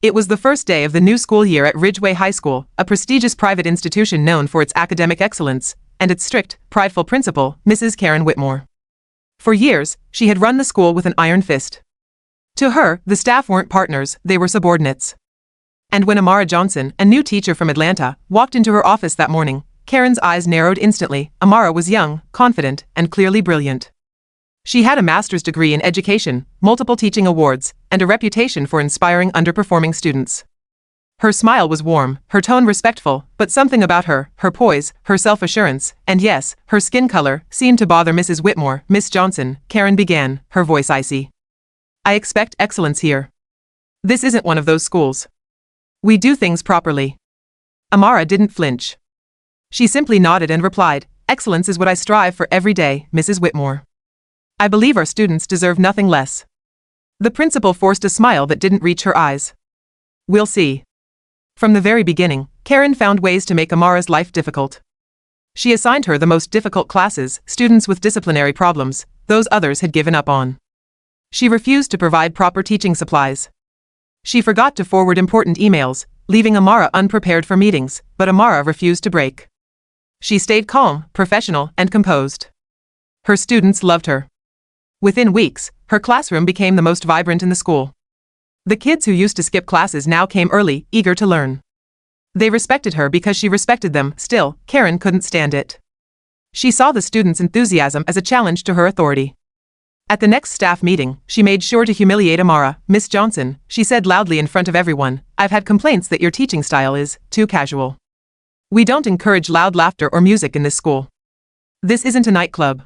It was the first day of the new school year at Ridgeway High School, a prestigious private institution known for its academic excellence, and its strict, prideful principal, Mrs. Karen Whitmore. For years, she had run the school with an iron fist. To her, the staff weren't partners, they were subordinates. And when Amara Johnson, a new teacher from Atlanta, walked into her office that morning, Karen's eyes narrowed instantly. Amara was young, confident, and clearly brilliant. She had a master's degree in education, multiple teaching awards, and a reputation for inspiring underperforming students. Her smile was warm, her tone respectful, but something about her, her poise, her self-assurance, and yes, her skin color, seemed to bother Mrs. Whitmore. "Miss Johnson," Karen began, her voice icy. "I expect excellence here. This isn't one of those schools. We do things properly." Amara didn't flinch. She simply nodded and replied, "Excellence is what I strive for every day, Mrs. Whitmore. I believe our students deserve nothing less." The principal forced a smile that didn't reach her eyes. "We'll see." From the very beginning, Karen found ways to make Amara's life difficult. She assigned her the most difficult classes, students with disciplinary problems, those others had given up on. She refused to provide proper teaching supplies. She forgot to forward important emails, leaving Amara unprepared for meetings, but Amara refused to break. She stayed calm, professional, and composed. Her students loved her. Within weeks, her classroom became the most vibrant in the school. The kids who used to skip classes now came early, eager to learn. They respected her because she respected them. Still, Karen couldn't stand it. She saw the students' enthusiasm as a challenge to her authority. At the next staff meeting, she made sure to humiliate Amara. "Miss Johnson," she said loudly in front of everyone, "I've had complaints that your teaching style is too casual. We don't encourage loud laughter or music in this school. This isn't a nightclub."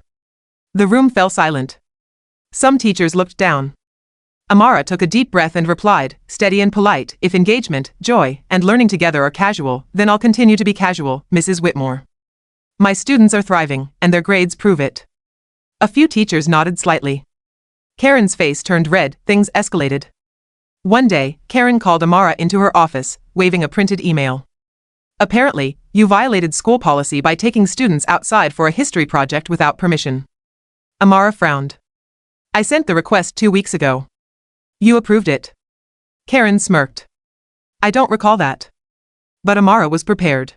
The room fell silent. Some teachers looked down. Amara took a deep breath and replied, steady and polite, "If engagement, joy, and learning together are casual, then I'll continue to be casual, Mrs. Whitmore. My students are thriving, and their grades prove it." A few teachers nodded slightly. Karen's face turned red, things escalated. One day, Karen called Amara into her office, waving a printed email. "Apparently, you violated school policy by taking students outside for a history project without permission." Amara frowned. "I sent the request 2 weeks ago. You approved it." Karen smirked. "I don't recall that." But Amara was prepared.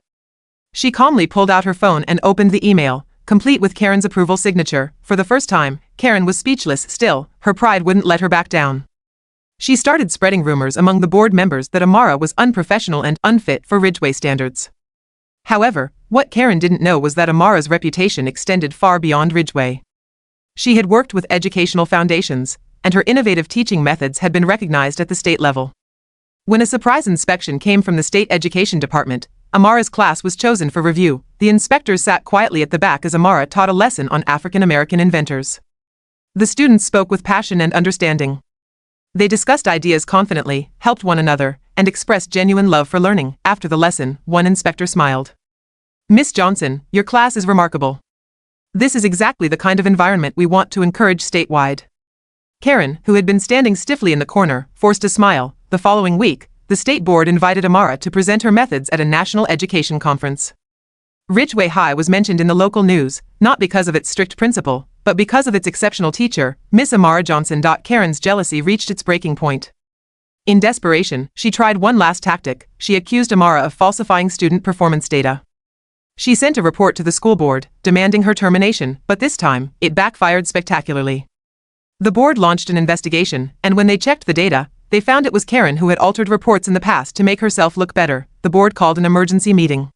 She calmly pulled out her phone and opened the email, complete with Karen's approval signature. For the first time, Karen was speechless. Still, her pride wouldn't let her back down. She started spreading rumors among the board members that Amara was unprofessional and unfit for Ridgeway standards. However, what Karen didn't know was that Amara's reputation extended far beyond Ridgeway. She had worked with educational foundations, and her innovative teaching methods had been recognized at the state level. When a surprise inspection came from the state education department, Amara's class was chosen for review. The inspectors sat quietly at the back as Amara taught a lesson on African American inventors. The students spoke with passion and understanding. They discussed ideas confidently, helped one another, and expressed genuine love for learning. After the lesson, one inspector smiled. "Miss Johnson, your class is remarkable. This is exactly the kind of environment we want to encourage statewide." Karen, who had been standing stiffly in the corner, forced a smile. The following week, the state board invited Amara to present her methods at a national education conference. Ridgeway High was mentioned in the local news, not because of its strict principal, but because of its exceptional teacher, Miss Amara Johnson. Karen's jealousy reached its breaking point. In desperation, she tried one last tactic. She accused Amara of falsifying student performance data. She sent a report to the school board, demanding her termination, but this time, it backfired spectacularly. The board launched an investigation, and when they checked the data, they found it was Karen who had altered reports in the past to make herself look better. The board called an emergency meeting.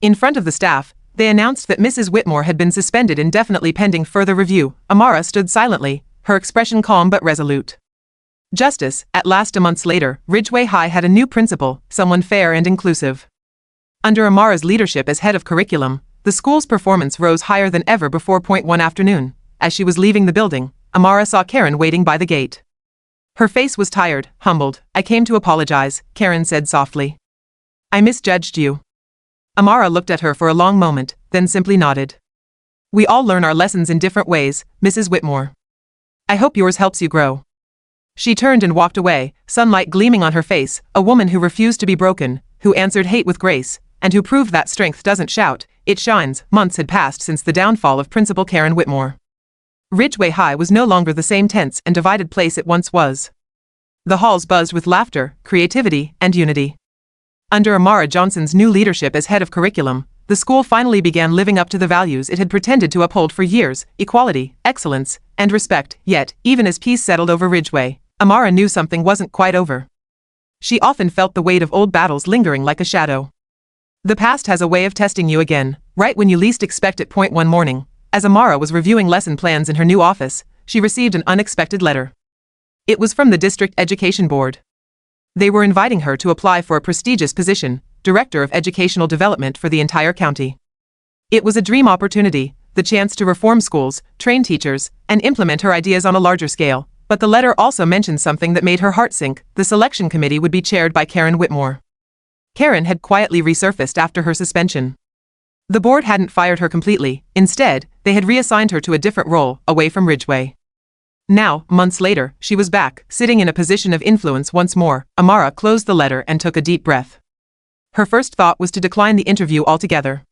In front of the staff, they announced that Mrs. Whitmore had been suspended indefinitely pending further review. Amara stood silently, her expression calm but resolute. Justice, at last. A month later, Ridgeway High had a new principal, someone fair and inclusive. Under Amara's leadership as head of curriculum, the school's performance rose higher than ever before. One afternoon, as she was leaving the building, Amara saw Karen waiting by the gate. Her face was tired, humbled. "I came to apologize," Karen said softly. "I misjudged you." Amara looked at her for a long moment, then simply nodded. "We all learn our lessons in different ways, Mrs. Whitmore. I hope yours helps you grow." She turned and walked away, sunlight gleaming on her face, a woman who refused to be broken, who answered hate with grace, and who proved that strength doesn't shout, it shines. Months had passed since the downfall of Principal Karen Whitmore. Ridgeway High was no longer the same tense and divided place it once was. The halls buzzed with laughter, creativity, and unity. Under Amara Johnson's new leadership as head of curriculum, the school finally began living up to the values it had pretended to uphold for years: equality, excellence, and respect. Yet, even as peace settled over Ridgeway, Amara knew something wasn't quite over. She often felt the weight of old battles lingering like a shadow. The past has a way of testing you again, right when you least expect it. One morning, as Amara was reviewing lesson plans in her new office, she received an unexpected letter. It was from the district education board. They were inviting her to apply for a prestigious position, Director of Educational Development for the entire county. It was a dream opportunity, the chance to reform schools, train teachers, and implement her ideas on a larger scale. But the letter also mentioned something that made her heart sink. The selection committee would be chaired by Karen Whitmore. Karen had quietly resurfaced after her suspension. The board hadn't fired her completely. Instead, they had reassigned her to a different role, away from Ridgeway. Now, months later, she was back, sitting in a position of influence once more. Amara closed the letter and took a deep breath. Her first thought was to decline the interview altogether.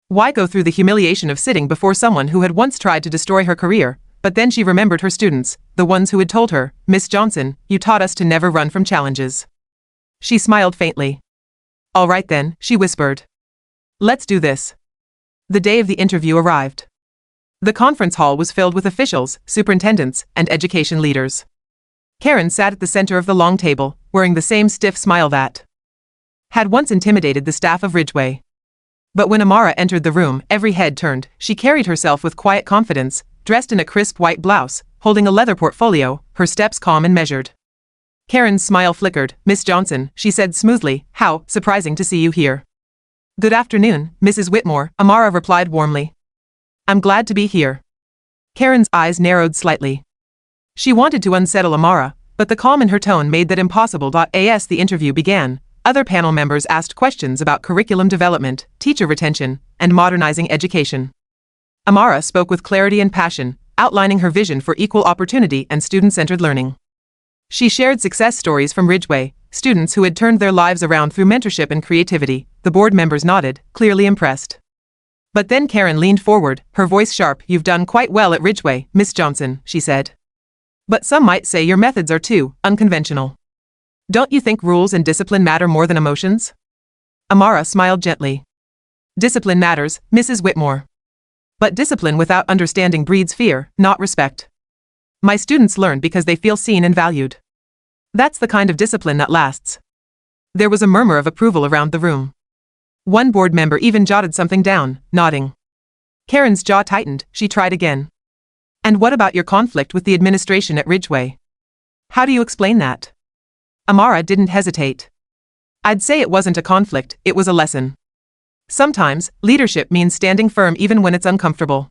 Why go through the humiliation of sitting before someone who had once tried to destroy her career? But then she remembered her students, the ones who had told her, "Miss Johnson, you taught us to never run from challenges." She smiled faintly. "All right then," she whispered. "Let's do this." The day of the interview arrived. The conference hall was filled with officials, superintendents, and education leaders. Karen sat at the center of the long table, wearing the same stiff smile that had once intimidated the staff of Ridgeway. But when Amara entered the room, every head turned. She carried herself with quiet confidence, dressed in a crisp white blouse, holding a leather portfolio, her steps calm and measured. Karen's smile flickered. "Miss Johnson," she said smoothly, "how surprising to see you here." "Good afternoon, Mrs. Whitmore," Amara replied warmly. "I'm glad to be here." Karen's eyes narrowed slightly. She wanted to unsettle Amara, but the calm in her tone made that impossible. As the interview began, other panel members asked questions about curriculum development, teacher retention, and modernizing education. Amara spoke with clarity and passion, outlining her vision for equal opportunity and student-centered learning. She shared success stories from Ridgeway, students who had turned their lives around through mentorship and creativity. The board members nodded, clearly impressed. But then Karen leaned forward, her voice sharp. "You've done quite well at Ridgeway, Miss Johnson," she said. "But some might say your methods are too unconventional. Don't you think rules and discipline matter more than emotions?" Amara smiled gently. "Discipline matters, Mrs. Whitmore. But discipline without understanding breeds fear, not respect. My students learn because they feel seen and valued. That's the kind of discipline that lasts." There was a murmur of approval around the room. One board member even jotted something down, nodding. Karen's jaw tightened. She tried again. "And what about your conflict with the administration at Ridgeway? How do you explain that?" Amara didn't hesitate. "I'd say it wasn't a conflict, it was a lesson. Sometimes, leadership means standing firm even when it's uncomfortable.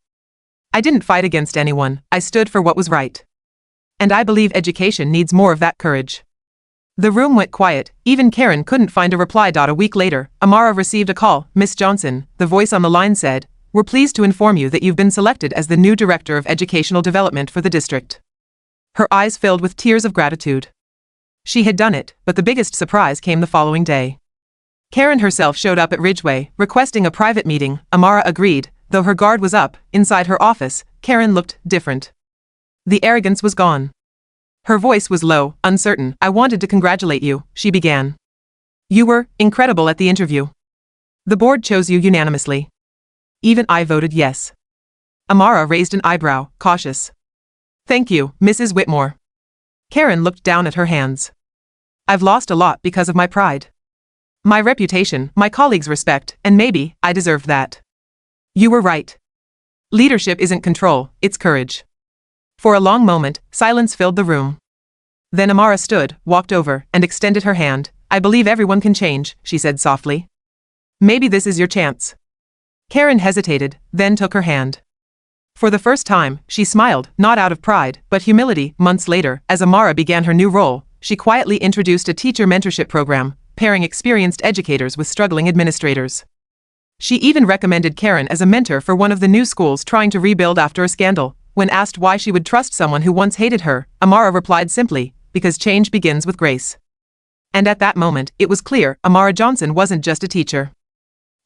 I didn't fight against anyone, I stood for what was right. And I believe education needs more of that courage." The room went quiet. Even Karen couldn't find a reply. A week later, Amara received a call. "Miss Johnson," the voice on the line said, "we're pleased to inform you that you've been selected as the new Director of Educational Development for the district." Her eyes filled with tears of gratitude. She had done it, but the biggest surprise came the following day. Karen herself showed up at Ridgeway, requesting a private meeting. Amara agreed, though her guard was up. Inside her office, Karen looked different. The arrogance was gone. Her voice was low, uncertain. "I wanted to congratulate you," she began. "You were incredible at the interview. The board chose you unanimously. Even I voted yes." Amara raised an eyebrow, cautious. "Thank you, Mrs. Whitmore." Karen looked down at her hands. "I've lost a lot because of my pride. My reputation, my colleagues' respect, and maybe I deserved that." "You were right. Leadership isn't control, it's courage." For a long moment, silence filled the room. Then Amara stood, walked over, and extended her hand. "I believe everyone can change," she said softly. "Maybe this is your chance." Karen hesitated, then took her hand. For the first time, she smiled, not out of pride, but humility. Months later, as Amara began her new role, she quietly introduced a teacher mentorship program, pairing experienced educators with struggling administrators. She even recommended Karen as a mentor for one of the new schools trying to rebuild after a scandal. When asked why she would trust someone who once hated her, Amara replied simply, "Because change begins with grace." And at that moment, it was clear, Amara Johnson wasn't just a teacher.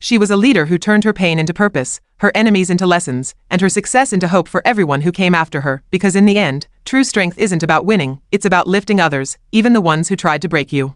She was a leader who turned her pain into purpose, her enemies into lessons, and her success into hope for everyone who came after her, because in the end, true strength isn't about winning, it's about lifting others, even the ones who tried to break you.